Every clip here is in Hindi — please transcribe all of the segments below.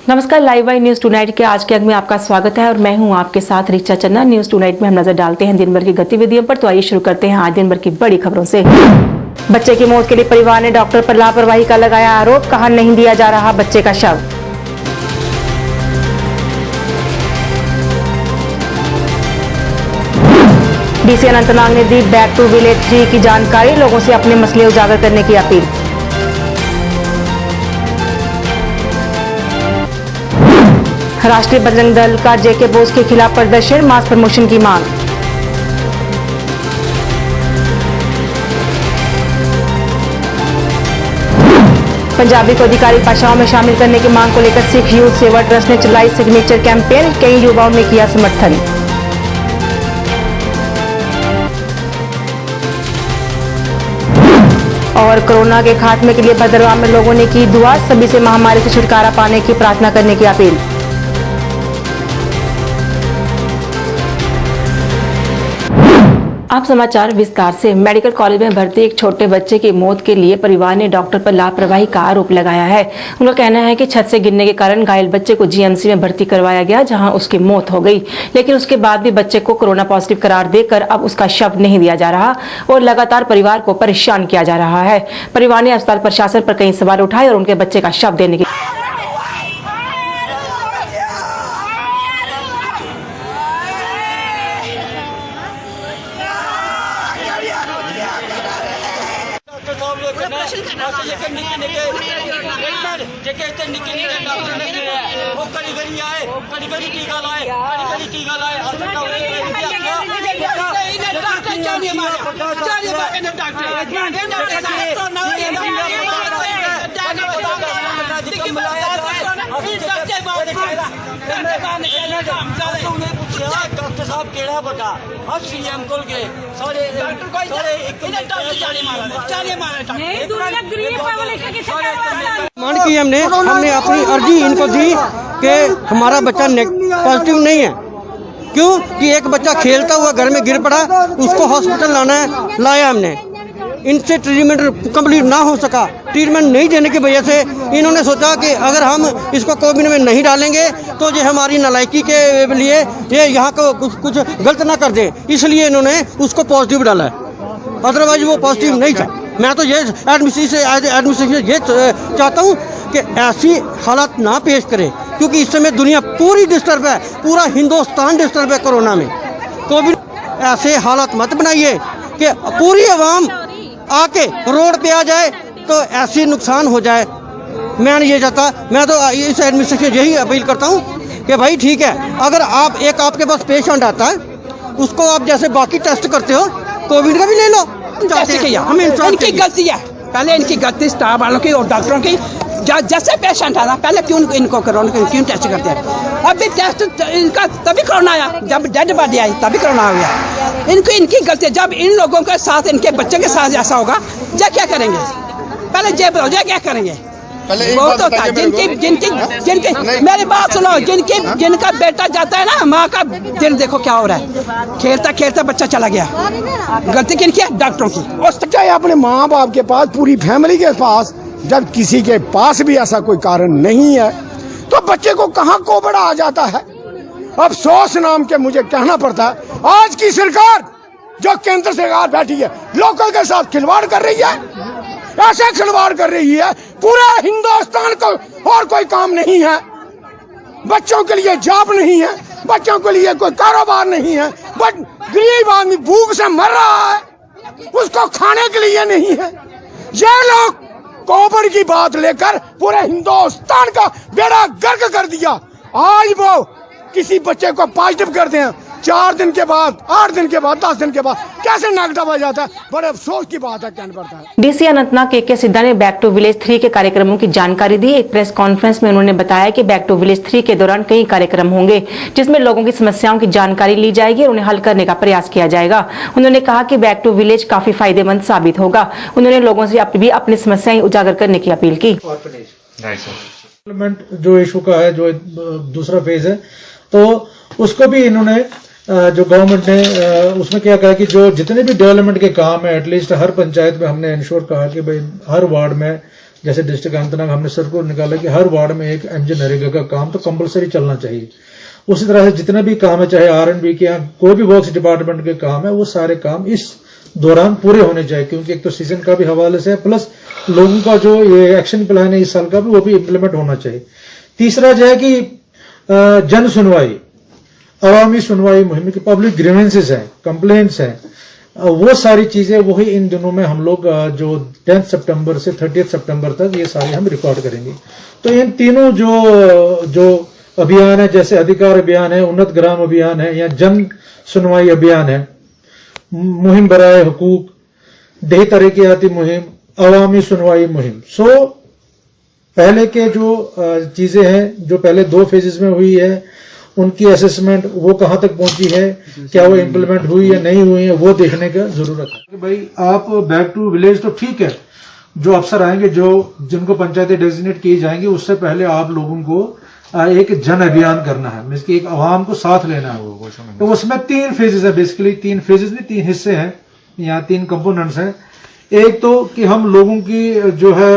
नमस्कार, लाइव बाई न्यूज टुनाइट के आज के अंक में आपका स्वागत है और मैं हूं आपके साथ रिचा चन्ना। न्यूज टुनाइट में हम नजर डालते हैं दिन भर की गतिविधियों पर। तो आइए शुरू करते हैं आज दिन भर की बड़ी खबरों से। बच्चे की मौत के लिए परिवार ने डॉक्टर पर लापरवाही का लगाया आरोप, कहा नहीं दिया जा रहा बच्चे का शव। डीसी अनंतनाग ने दी बैक टू विलेज 3 की जानकारी, लोगों से अपने मसले उजागर करने की अपील। राष्ट्रीय बजरंग दल का जेके बोस के खिलाफ प्रदर्शन, मास प्रमोशन की मांग। पंजाबी को अधिकारी भाषाओं में शामिल करने की मांग को लेकर सिख यूथ सेवा ट्रस्ट ने चलाई सिग्नेचर कैंपेन, कई युवाओं ने किया समर्थन। और कोरोना के खात्मे के लिए भद्रवाह में लोगों ने की दुआ, सभी से महामारी से छुटकारा पाने की प्रार्थना करने की अपील। आप समाचार विस्तार से। मेडिकल कॉलेज में भर्ती एक छोटे बच्चे की मौत के लिए परिवार ने डॉक्टर पर लापरवाही का आरोप लगाया है। उनका कहना है कि छत से गिरने के कारण घायल बच्चे को जीएमसी में भर्ती करवाया गया, जहां उसकी मौत हो गई, लेकिन उसके बाद भी बच्चे को कोरोना पॉजिटिव करार देकर अब उसका शव नहीं दिया जा रहा और लगातार परिवार को परेशान किया जा रहा है। परिवार ने अस्पताल प्रशासन पर कई सवाल उठाए और उनके बच्चे का शव देने की डॉक्टर साहब केड़ा बता अब सीएम को गए सारे डॉक्टर कोई सारे एक मान की हमने अपनी अर्जी इनको दी कि हमारा बच्चा पॉजिटिव नहीं है। क्यों कि एक बच्चा खेलता हुआ घर में गिर पड़ा, उसको हॉस्पिटल लाया हमने। इनसे ट्रीटमेंट कंप्लीट ना हो सका, ट्रीटमेंट नहीं देने की वजह से इन्होंने सोचा कि अगर हम इसको कोविड में नहीं डालेंगे तो ये हमारी नालायकी के लिए ये यहाँ को कुछ गलत ना कर दे, इसलिए इन्होंने उसको पॉजिटिव डाला है। अदरवाइज वो पॉजिटिव नहीं था। मैं तो ये एडमिनिस्ट्रेशन ये चाहता हूँ कि ऐसी हालत ना पेश करे, क्योंकि इस समय दुनिया पूरी डिस्टर्ब है, पूरा हिंदुस्तान डिस्टर्ब है कोरोना में। कोविड ऐसे हालत मत बनाइए कि पूरी आवाम आके रोड पे आ जाए तो ऐसी नुकसान हो जाए। मैं नहीं ये चाहता। मैं तो इस एडमिनिस्ट्रेशन यही अपील करता हूँ कि भाई ठीक है, अगर आपके पास पेशेंट आता है उसको आप जैसे बाकी टेस्ट करते हो कोविड का भी ले लो। हम इनकी गलती है, पहले इनकी गलती स्टाफ वालों की और डॉक्टरों की। जैसे पेशेंट आना पहले क्यों इनको क्यों टेस्ट करते हैं। अभी टेस्ट इनका तभी कोरोना आया, जब डेड बॉडी आई तभी कोरोना हो गया। इनकी गलती। जब इन लोगों के साथ इनके बच्चे के साथ ऐसा होगा जा क्या करेंगे, पहले जे बताओ जा क्या करेंगे। बहुत होता है जिनकी मेरी बात सुनो, जिनका बेटा जाता है ना, माँ का दिल देखो क्या हो रहा है। खेलता खेलता बच्चा चला गया, गलती किनकी है? डॉक्टरों की। और चाहे अपने माँ बाप के पास, पूरी फैमिली के पास, जब किसी के पास भी ऐसा कोई कारण नहीं है तो बच्चे को कहाँ कोविड आ जाता है। अफसोस नाम के मुझे कहना पड़ता है, आज की सरकार जो केंद्र सरकार बैठी है लोगों के साथ खिलवाड़ कर रही है। ऐसे खिलवाड़ कर रही है, पूरे हिंदुस्तान को और कोई काम नहीं है, बच्चों के लिए जॉब नहीं है, बच्चों के लिए कोई कारोबार नहीं है, बट गरीब आदमी भूख से मर रहा है, उसको खाने के लिए नहीं है। ये लोग कोविड की बात लेकर पूरे हिंदुस्तान का बेड़ा गर्क कर दिया। आज वो किसी बच्चे को पॉजिटिव करते हैं, 4 दिन के बाद, 8 दिन के बाद, 10 दिन के बाद कैसे नेगेटिव आ जाता है। बड़े अफसोस की बात है, कहना पड़ता है। डीसी अनंतनाग के सिद्धा ने बैक टू विलेज 3 के कार्यक्रमों की जानकारी दी। एक प्रेस कॉन्फ्रेंस में उन्होंने बताया कि बैक टू विलेज 3 के दौरान कई कार्यक्रम होंगे, जिसमें लोगों की समस्याओं की जानकारी ली जाएगी और उन्हें हल करने का प्रयास किया जाएगा। उन्होंने कहा कि बैक टू विलेज काफी फायदेमंद साबित होगा। उन्होंने लोगों से भी अपनी समस्याएं उजागर करने की अपील की। जो इशू का है, जो दूसरा फेज है, तो उसको भी इन्होंने जो गवर्नमेंट ने उसमें क्या कहा कि जो जितने भी डेवलपमेंट के काम है एटलीस्ट हर पंचायत में हमने इंश्योर कहा कि भाई हर वार्ड में जैसे डिस्ट्रिक्ट अनंतनाग हमने सर्कुलर निकाला कि हर वार्ड में एक एमजे नरेगा का काम तो कंपलसरी चलना चाहिए। उसी तरह से जितना भी काम है, चाहे R&B के या कोई भी वर्क्स डिपार्टमेंट के काम है, वो सारे काम इस दौरान पूरे होने चाहिए, क्योंकि एक तो सीजन का भी हवाले से है, प्लस लोगों का जो ये एक्शन प्लान है इस साल का भी, वो भी इम्प्लीमेंट होना चाहिए। तीसरा जो है कि जन सुनवाई, अवामी सुनवाई मुहिम की पब्लिक ग्रीवेंसेस है, कंप्लेंट्स है, वो सारी चीजें वही इन दिनों में हम लोग जो 10 सितंबर से 30 सितंबर तक ये सारे हम रिकॉर्ड करेंगे। तो इन तीनों जो अभियान है, जैसे अधिकार अभियान है, उन्नत ग्राम अभियान है, या जन सुनवाई अभियान है, मुहिम बराए हुकूक, देह तरक्याती मुहिम, अवामी सुनवाई मुहिम। सो पहले के जो चीजें हैं, जो पहले 2 फेजेस में हुई है, उनकी असेसमेंट वो कहां तक पहुंची है, क्या वो इम्प्लीमेंट हुई या नहीं हुई है, वो देखने का जरूरत है। कि भाई आप बैक टू विलेज तो ठीक है, जो अफसर आएंगे, जिनको पंचायतें डेजिग्नेट की जाएंगी, उससे पहले आप लोगों को एक जन अभियान करना है, मींस कि एक आवाम को साथ लेना है। तो उसमें 3 फेजेस है, बेसिकली 3 फेजेस नहीं, 3 हिस्से हैं, यहाँ 3 कंपोनेंट्स हैं। एक तो कि हम लोगों की जो है,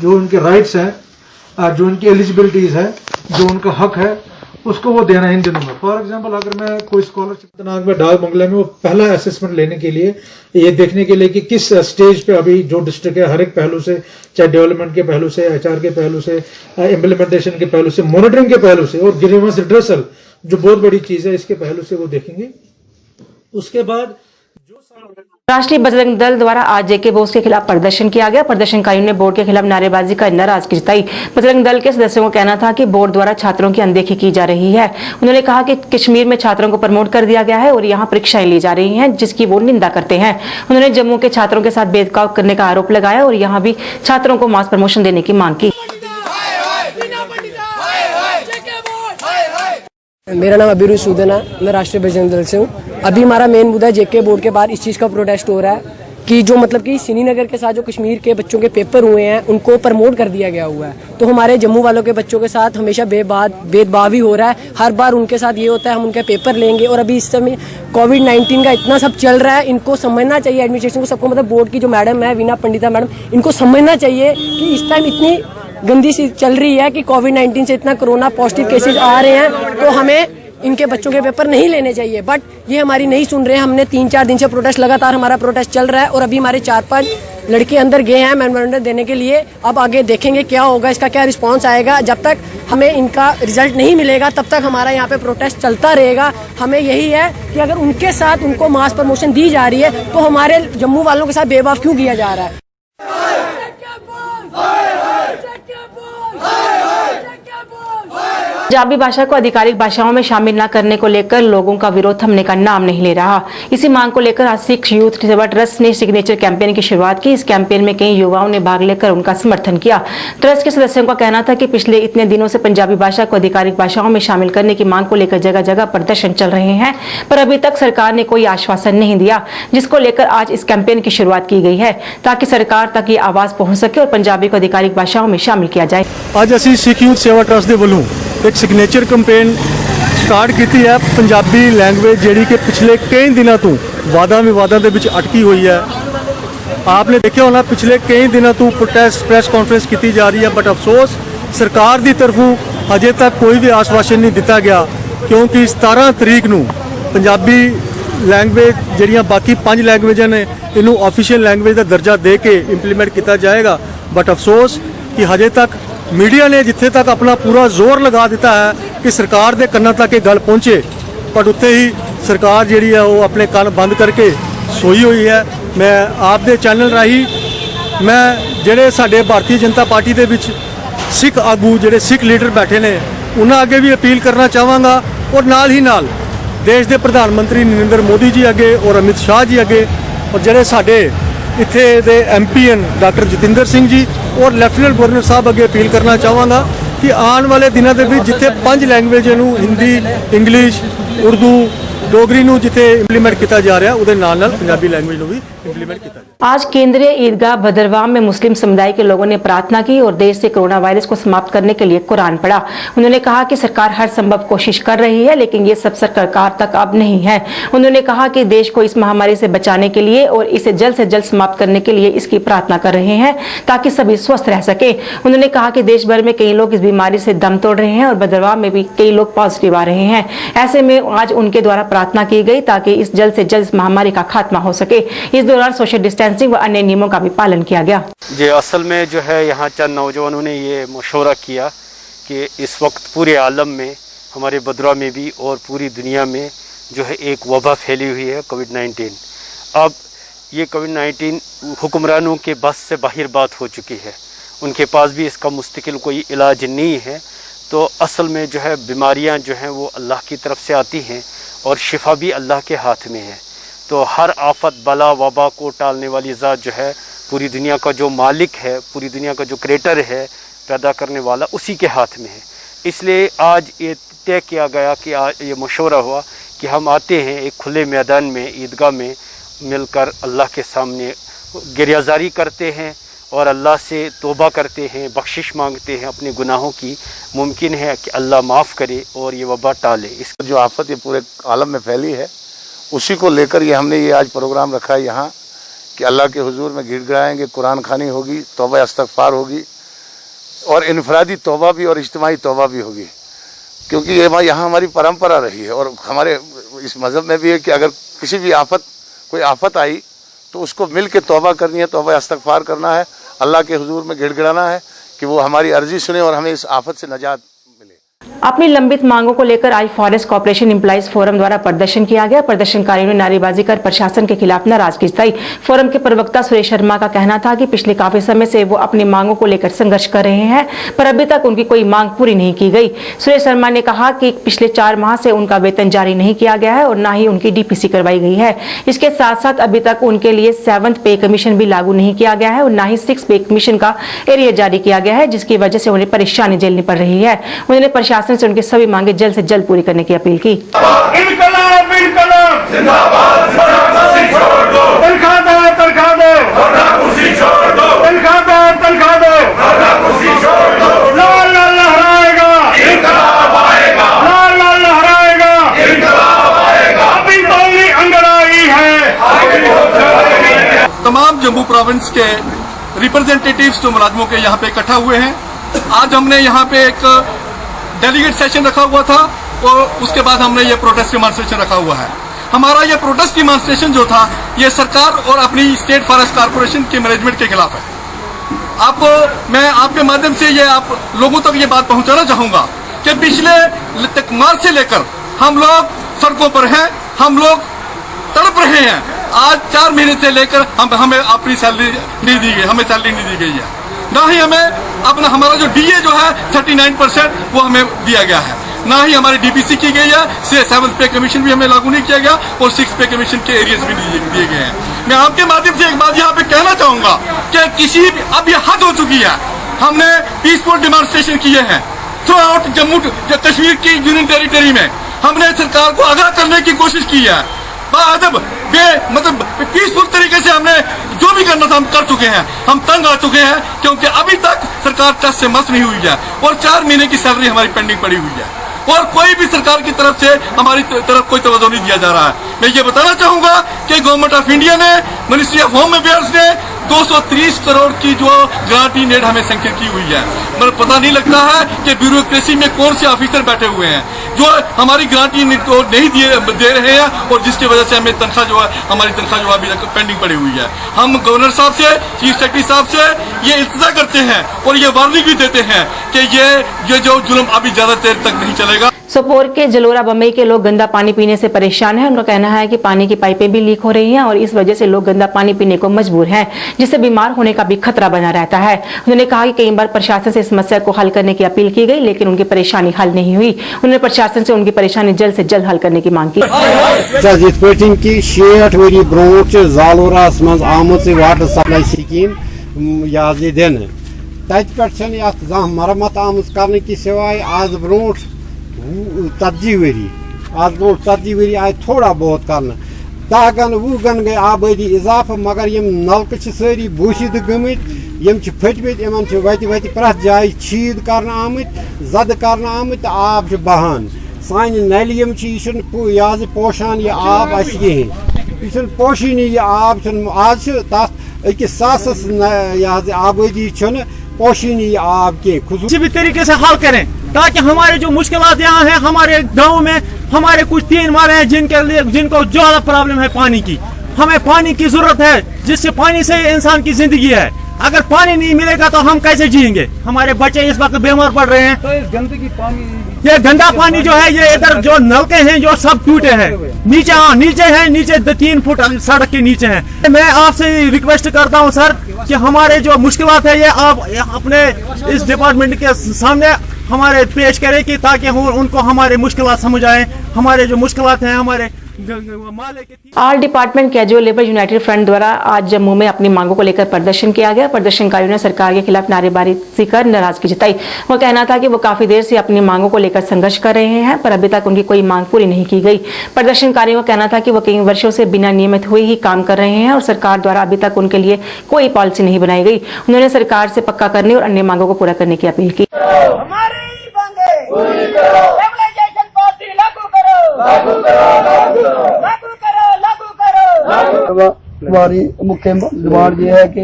जो उनके राइट्स हैं, जो उनकी एलिजिबिलिटीज है, जो उनका हक है, उसको वो देना है इन दिनों में। फॉर एग्जांपल, अगर मैं कोई स्कॉलरशिप नाग में डाक बंगला में, वो पहला असेसमेंट लेने के लिए, ये देखने के लिए कि किस स्टेज पे अभी जो डिस्ट्रिक्ट है, हर एक पहलू से, चाहे डेवलपमेंट के पहलू से, HR के पहलू से, इम्प्लीमेंटेशन के पहलू से, मॉनिटरिंग के पहलू से, और ग्रीवेंस रिड्रेसल जो बहुत बड़ी चीज है, इसके पहलू से वो देखेंगे। उसके बाद राष्ट्रीय बजरंग दल द्वारा आज जेके बोस के खिलाफ प्रदर्शन किया गया। प्रदर्शनकारियों ने बोर्ड के खिलाफ नारेबाजी कर नाराजगी जताई। बजरंग दल के सदस्यों का कहना था कि बोर्ड द्वारा छात्रों की अनदेखी की जा रही है। उन्होंने कहा कि कश्मीर में छात्रों को प्रमोट कर दिया गया है और यहाँ परीक्षाएं ली जा रही हैं, जिसकी वो निंदा करते हैं। उन्होंने जम्मू के छात्रों के साथ भेदभाव करने का आरोप लगाया और यहाँ भी छात्रों को मास प्रमोशन देने की मांग की। मेरा नाम अबीरू सूदन है, मैं राष्ट्रीय बजरंग दल से हूँ। अभी हमारा मेन मुद्दा है, जेके बोर्ड के बाहर इस चीज़ का प्रोटेस्ट हो रहा है कि जो मतलब कि श्रीनगर के साथ जो कश्मीर के बच्चों के पेपर हुए हैं, उनको प्रमोट कर दिया गया हुआ है। तो हमारे जम्मू वालों के बच्चों के साथ हमेशा भेदभाव ही हो रहा है। हर बार उनके साथ ये होता है, हम उनके पेपर लेंगे। और अभी इस समय कोविड-19 का इतना सब चल रहा है, इनको समझना चाहिए, एडमिनिस्ट्रेशन को, सबको, मतलब बोर्ड की जो मैडम है वीना पंडिता मैडम, इनको समझना चाहिए कि इस टाइम इतनी गंदी सी चल रही है कि कोविड-19 से इतना कोरोना पॉजिटिव केसेज आ रहे हैं, तो हमें इनके बच्चों के पेपर नहीं लेने चाहिए। बट ये हमारी नहीं सुन रहे हैं। हमने 3-4 दिन से प्रोटेस्ट, लगातार हमारा प्रोटेस्ट चल रहा है और अभी हमारे 4-5 लड़के अंदर गए हैं मेमोरेंडम देने के लिए। अब आगे देखेंगे क्या होगा, इसका क्या रिस्पांस आएगा। जब तक हमें इनका रिजल्ट नहीं मिलेगा, तब तक हमारा यहाँ पे प्रोटेस्ट चलता रहेगा। हमें यही है कि अगर उनके साथ उनको मास प्रमोशन दी जा रही है, तो हमारे जम्मू वालों के साथ भेदभाव क्यों किया जा रहा है। पंजाबी भाषा को आधिकारिक भाषाओं में शामिल न करने को लेकर लोगों का विरोध थमने का नाम नहीं ले रहा। इसी मांग को लेकर आज सिख यूथ सेवा ट्रस्ट ने सिग्नेचर कैंपेन की शुरुआत की। इस कैंपेन में कई युवाओं ने भाग लेकर उनका समर्थन किया। ट्रस्ट के सदस्यों का कहना था कि पिछले इतने दिनों से पंजाबी भाषा को आधिकारिक भाषाओं में शामिल करने की मांग को लेकर जगह जगह प्रदर्शन चल रहे हैं, पर अभी तक सरकार ने कोई आश्वासन नहीं दिया, जिसको लेकर आज इस कैंपेन की शुरुआत की गई है, ताकि सरकार तक ये आवाज पहुंच सके और पंजाबी को आधिकारिक भाषाओं में शामिल किया जाए। आज असी सिख यूथ सेवा ट्रस्ट के वलों एक सिग्नेचर कैंपेन स्टार्ट की है। पंजाबी लैंग्वेज जिहड़ी कि पिछले कई दिनों तो वादा विवादों के विच अटकी हुई है। आपने देखा होना पिछले कई दिनों तो प्रोटेस्ट प्रेस कॉन्फ्रेंस की जा रही है, बट अफसोस सरकार की तरफों अजे तक कोई भी आश्वासन नहीं दिता गया, क्योंकि 17 तरीक नूं पंजाबी लैंग्वेज जिहड़ियां बाकी 5 लैंग्वेजां ने इनू ऑफिशियल लैंग्वेज का दर्जा दे के इंप्लीमेंट किया जाएगा। बट अफसोस कि हजे तक मीडिया ने जिथे तक अपना पूरा जोर लगा दिता है कि सरकार के कन्ना तक ये गल पहुँचे, पर उत्थे ही सरकार जिहड़ी है वो अपने कान बंद करके सोई हुई है। मैं आपके चैनल राही मैं जिहड़े साडे भारतीय जनता पार्टी के विच सिख आगू जिहड़े सिख लीडर बैठे ने उन्हां अगे भी अपील करना चाहांगा, और नाल ही नाल देश के प्रधानमंत्री नरेंद्र मोदी जी अगे और अमित शाह जी अगे, और जिहड़े साडे इत्थे दे MP डॉक्टर जतिंदर सिंह जी और लैफ्टिनेंट गवर्नर साहब अगे अपील करना चाहांगा कि आने वाले दिनों के जिथे 5 लैंग्वेज हिंदी, इंग्लिश, उर्दू, डोगरी जिथे इंप्लीमेंट किया जा रहा, उहदे नाल नाल पंजाबी लैंग्वेज भी इंप्लीमेंट किया जाए। आज केंद्रीय ईदगाह भद्रवाह में मुस्लिम समुदाय के लोगों ने प्रार्थना की और देश से कोरोना वायरस को समाप्त करने के लिए कुरान पढ़ा। उन्होंने कहा कि सरकार हर संभव कोशिश कर रही है, लेकिन ये सब सरकार तक अब नहीं है। उन्होंने कहा कि देश को इस महामारी से बचाने के लिए और इसे जल्द से जल्द समाप्त करने के लिए इसकी प्रार्थना कर रहे हैं ताकि सभी स्वस्थ रह सके। उन्होंने कहा कि देश भर में कई लोग इस बीमारी से दम तोड़ रहे हैं और भद्रवाह में भी कई लोग पॉजिटिव आ रहे हैं। ऐसे में आज उनके द्वारा प्रार्थना की गई ताकि इस जल्द से जल्द महामारी का खात्मा हो सके। इस दौरान सोशल डिस्टेंसिंग व अन्य नियमों का भी पालन किया गया। जी असल में जो है यहाँ चंद नौजवानों ने ये मशवरा किया कि इस वक्त पूरे आलम में, हमारे भद्रवाह में भी और पूरी दुनिया में जो है एक वबा फैली हुई है कोविड-19। अब ये कोविड-19 हुक्मरानों के बस से बाहर बात हो चुकी है, उनके पास भी इसका मुस्तकिल कोई इलाज नहीं है। तो असल में जो है बीमारियां जो हैं वो अल्लाह की तरफ से आती हैं और शिफा भी अल्लाह के हाथ में है। तो हर आफत बला वबा को टालने वाली ज़ात जो है पूरी दुनिया का जो मालिक है, पूरी दुनिया का जो क्रिएटर है, पैदा करने वाला, उसी के हाथ में है। इसलिए आज ये तय किया गया कि आज ये मशवरा हुआ कि हम आते हैं एक खुले मैदान में, ईदगाह में मिलकर अल्लाह के सामने गिरयाजारी करते हैं और अल्लाह से तौबा करते हैं, बख्शिश मांगते हैं अपने गुनाहों की। मुमकिन है कि अल्लाह माफ़ करे और ये वबा टाले। इस जो आफत ये पूरे आलम में फैली है, उसी को लेकर ये हमने ये आज प्रोग्राम रखा है यहाँ कि अल्लाह के हुजूर में गिड़गिड़ाएंगे, कुरान खानी होगी, तौबा इस्तग़फ़ार होगी और इनफरादी तौबा भी और इज्तिमाई तौबा भी होगी। क्योंकि ये यहाँ हमारी परंपरा रही है और हमारे इस मज़हब में भी है कि अगर किसी भी कोई आफत आई तो उसको मिल के तौबा करनी है, तौबा इस्तग़फ़ार करना है, अल्लाह के हुजूर में गिड़गिड़ाना है कि वो हमारी अर्जी सुने और हमें इस आफत से नजात मिले। अपनी लंबित मांगों को लेकर आज फॉरेस्ट कॉर्पोरेशन एम्प्लॉइज फोरम द्वारा प्रदर्शन किया गया। प्रदर्शनकारियों ने नारेबाजी कर प्रशासन के खिलाफ नाराजगी जताई। फोरम के प्रवक्ता सुरेश शर्मा का कहना था कि पिछले काफी समय से वो अपनी मांगों को लेकर संघर्ष कर रहे हैं, पर अभी तक उनकी कोई मांग पूरी नहीं की गई। सुरेश शर्मा ने कहा कि पिछले 4 माह से उनका वेतन जारी नहीं किया गया है और न ही उनकी डीपीसी करवाई गई है। इसके साथ साथ अभी तक उनके लिए 7th पे कमीशन भी लागू नहीं किया गया है और न ही 6th पे कमीशन का एरियर जारी किया गया है, जिसकी वजह से उन्हें परेशानी झेलनी पड़ रही है। उन्होंने प्रशासन से उनकी सभी मांगे जल्द से जल्द पूरी करने की अपील की। इनकलाब इनकलाब जिंदाबाद, तनख्वाह छोड़ दो, तनख्वाह दो, कुर्सी छोड़ दो, तनख्वाह दो, कुर्सी छोड़ दो। लाल लाल लहराएगा, इनकलाब आएगा, लाल लाल लहराएगा, इनकलाब आएगा। अभी तो अंगड़ाई है। तमाम जम्मू प्रोविंस के रिप्रेजेंटेटिव्स जो मुलाजमों के यहाँ पे इकट्ठा हुए हैं, आज हमने यहाँ पे एक डेलीगेट सेशन रखा हुआ था और उसके बाद हमने ये प्रोटेस्ट डिमांस्ट्रेशन रखा हुआ है। हमारा ये प्रोटेस्ट डिमांस्ट्रेशन जो था, ये सरकार और अपनी स्टेट फॉरेस्ट कॉर्पोरेशन के मैनेजमेंट के खिलाफ है। मैं आपके माध्यम से ये आप लोगों तक ये बात पहुंचाना चाहूंगा कि पिछले मार्च से लेकर हम लोग सड़कों पर हैं, हम लोग तड़प रहे हैं। आज 4 महीने से लेकर हमें अपनी सैलरी नहीं दी गई, हमें सैलरी नहीं दी गई है, ना ही हमें अपना हमारा जो डीए जो है 39% वो हमें दिया गया है, ना ही हमारी डीपीसी की गई है, 7th पे कमीशन भी हमें लागू नहीं किया गया और 6th पे कमीशन के एरियाज भी नहीं दिए गए हैं। मैं आपके माध्यम से एक बात यहाँ पे कहना चाहूंगा कि किसी भी अब ये हद हो चुकी है। हमने पीसफुल डिमांस्ट्रेशन किए हैं थ्रू आउट जम्मू कश्मीर की यूनियन टेरिटरी में। हमने सरकार को आगाह करने की कोशिश की है, मतलब पीसफुल तरीके से हमने जो भी करना था हम कर चुके हैं। हम तंग आ चुके हैं क्योंकि अभी तक सरकार टस से मस नहीं हुई है और 4 महीने की सैलरी हमारी पेंडिंग पड़ी हुई है और कोई भी सरकार की तरफ से हमारी तरफ कोई तवज्जो नहीं दिया जा रहा है। मैं ये बताना चाहूंगा कि गवर्नमेंट ऑफ इंडिया ने, मिनिस्ट्री ऑफ होम अफेयर्स ने 230 करोड़ की जो गारंटी नेट हमें सैंक्शन की हुई है। मतलब पता नहीं लगता है कि ब्यूरोक्रेसी में कौन से ऑफिसर बैठे हुए हैं जो हमारी गारंटी नेट को नहीं दे रहे हैं और जिसकी वजह से हमें तनख्वाह जो है, हमारी तनख्वाह जो अभी तक पेंडिंग पड़ी हुई है। हम गवर्नर साहब से, चीफ सेक्रेटरी साहब से ये इल्तिजा करते हैं और ये वार्निंग भी देते हैं कि ये जो जुल्म अभी ज्यादा देर तक नहीं चलेगा। सोपोर के जलोरा बम्बई के लोग गंदा पानी पीने से परेशान हैं। उनका कहना है कि पानी की पाइपें भी लीक हो रही हैं और इस वजह से लोग गंदा पानी पीने को मजबूर हैं, जिससे बीमार होने का भी खतरा बना रहता है। उन्होंने कहा कि कई बार प्रशासन से इस समस्या को हल करने की अपील की गई, लेकिन उनकी परेशानी हल नहीं हुई। उन्होंने प्रशासन से उनकी परेशानी जल्द से जल्द हल करने की मांग की। जालोरास मज आमुत वाटर सप्लाई स्कीम दिन तत मरम्मत आमुत करने की सिवाय आज ब्रोट 40 वरी आज ब्रोट 40 वरी आए थोड़ा बहुत कर 10 गन 20 गन गई आबादी इजाफा मगर यम नलक सारी बूशिद गमित यम फटमित यमन वत प्रथ जाय छीद कर आमित जद कर आमित आब बहान सान नल यम यह पोशान यह आब कहें यह पोशीनी यह आब आज तथ अकिस सासस यह आबादी पोशीनी यह आब कह किसी भी तरीके से हल करें ताकि हमारे जो मुश्किलात यहाँ हैं हमारे गांव में हमारे कुछ 3 माले हैं जिनको ज्यादा प्रॉब्लम है पानी की। हमें पानी की जरूरत है जिससे पानी से इंसान की जिंदगी है। अगर पानी नहीं मिलेगा तो हम कैसे जिएंगे? हमारे बच्चे इस वक्त बीमार पड़ रहे हैं। तो इस गंदगी पानी ये गंदा पानी जो है ये इधर जो नलके हैं जो सब टूटे हैं नीचे हैं नीचे 3 फुट सड़क के नीचे हैं। मैं आपसे रिक्वेस्ट करता हूं सर कि हमारे जो मुश्किलात है ये आप अपने इस डिपार्टमेंट के सामने हमारे पेश करें कि ताकि उनको हमारे मुश्किलात समझ आए। हमारे जो मुश्किलात हैं हमारे all department casual labour United front द्वारा आज जम्मू में अपनी मांगों को लेकर प्रदर्शन किया गया। प्रदर्शनकारियों ने सरकार के खिलाफ नारेबाजी कर नाराजगी जताई। वो कहना था कि वो काफी देर से अपनी मांगों को लेकर संघर्ष कर रहे हैं पर अभी तक उनकी कोई मांग पूरी नहीं की गई। प्रदर्शनकारियों का कहना था कि वो कई वर्षों से बिना नियमित हुए ही काम कर रहे हैं और सरकार द्वारा अभी तक उनके लिए कोई पॉलिसी नहीं बनाई गई। उन्होंने सरकार से पक्का करने और अन्य मांगों को पूरा करने की अपील की। हमारी मुख्य डिमांड ये है कि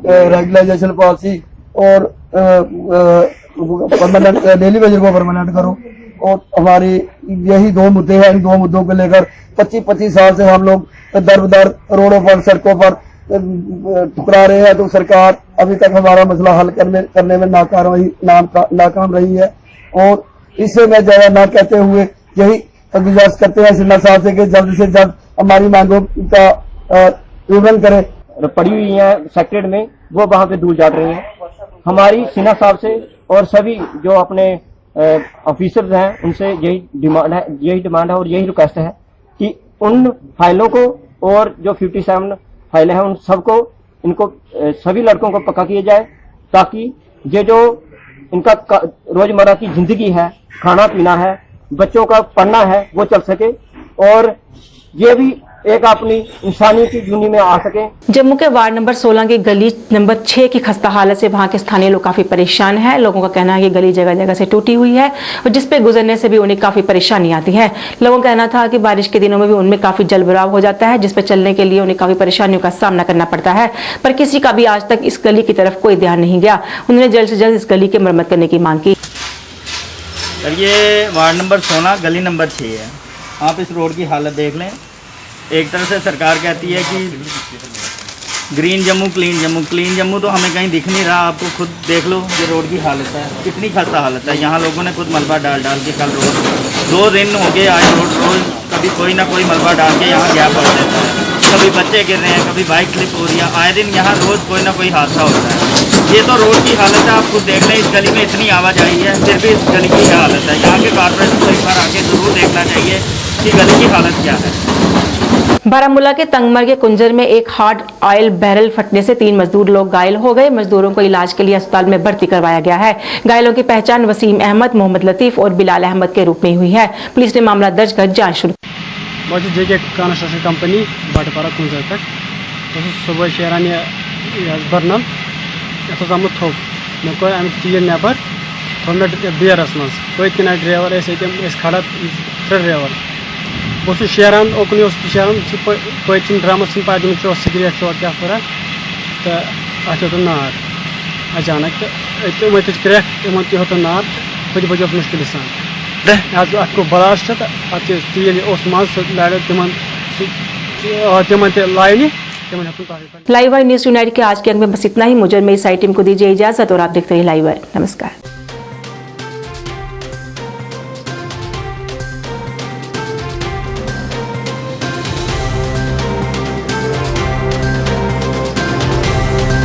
रेगुलराइजेशन पॉलिसी और परमानेंट डेली वेजर को परमानेंट करो। और हमारी यही 2 मुद्दे हैं। इन 2 मुद्दों को लेकर 25 साल से हम लोग दर बदर रोडों पर सड़कों पर ठुकरा रहे हैं। तो सरकार अभी तक हमारा मसला हल करने में नाकाम रही है। और इससे मैं ज्यादा ना कहते हुए यही गुजारिश करते हैं सिन्हा साहब से कि जल्द से जल्द हमारी मांगों का विवरण करें। पड़ी हुई है सेक्रेट में वो वहां पे दूर जा रही हैं। हमारी सिन्हा साहब से और सभी जो अपने ऑफिसर्स हैं उनसे यही डिमांड है और यही रिक्वेस्ट है कि उन फाइलों को और जो 57 फाइलें हैं उन सबको इनको सभी लड़कों को पक्का किया जाए ताकि ये जो इनका रोजमर्रा की जिंदगी है, खाना पीना है, बच्चों का पढ़ना है वो चल सके और ये भी एक अपनी इंसानी की जूनी में आ सके। जम्मू के वार्ड नंबर 16 की गली नंबर 6 की खस्ता हालत से वहां के स्थानीय लोग काफी परेशान हैं। लोगों का कहना है कि गली जगह जगह से टूटी हुई है और जिस पे गुजरने से भी उन्हें काफी परेशानी आती है। लोगों का कहना था कि बारिश के दिनों में भी उनमें काफी जलभराव हो जाता है जिस पे चलने के लिए उन्हें काफी परेशानियों का सामना करना पड़ता है पर किसी का भी आज तक इस गली की तरफ कोई ध्यान नहीं गया। उन्होंने जल्द से जल्द इस गली की मरम्मत करने की मांग की। ये वार्ड नंबर 16 गली नंबर 6 है। आप इस रोड की हालत देख लें। एक तरह से सरकार कहती है कि ग्रीन जम्मू क्लीन जम्मू तो हमें कहीं दिख नहीं रहा। आपको खुद देख लो ये रोड की हालत है कितनी खस्ता हालत है। यहाँ लोगों ने खुद मलबा डाल के कल रोड 2 दिन हो गए आज रोज कभी कोई ना कोई मलबा डाल के यहाँ गैप पड़ जाता है। कभी बच्चे गिर रहे हैं, कभी बाइक स्लिप हो रही है। आए दिन यहाँ रोज कोई ना कोई हादसा होता है। ये तो रोड की हालत है। आप खुद देख लें इस गली में इतनी आवाजाही है फिर भी इस गली की हालत है। यहाँ के कॉर्पोरेशन को एक बार आके जरूर देखना चाहिए कि गली की हालत क्या है। बारामूला के तंगमर के कुंजर में एक हार्ड ऑयल बैरल फटने से 3 मजदूर लोग घायल हो गए। मजदूरों को इलाज के लिए अस्पताल में भर्ती करवाया गया है। घायलों की पहचान वसीम अहमद, मोहम्मद लतीफ और बिलाल अहमद के रूप में हुई है। पुलिस ने मामला दर्ज कर जांच शुरू की। जेके कंस्ट्रक्शन कंपनी बटपारा कुंजर पे सुबह शेरान बर्नल आमुत थोक मे को चीज नबर थो मे बियरस मज पत किन ड्राइवर खड़ा 3 ड्राइवर बस शेरान ओकन शेरान पम ड्रमस पा सिगरेट चोट क्या पूरा तो अत नार अचानक तो वत क्रैक इन नार पत बजो मुश्किल सान अत को ब्लास्ट तेल मज लाड़ो तिमन लाइन। लाइव न्यूज यूनाइटेड के आज के अंक में बस इतना ही। मुझे मेरी साइट टीम को दीजिए इजाजत और आप देखते रहिए लाइव। नमस्कार।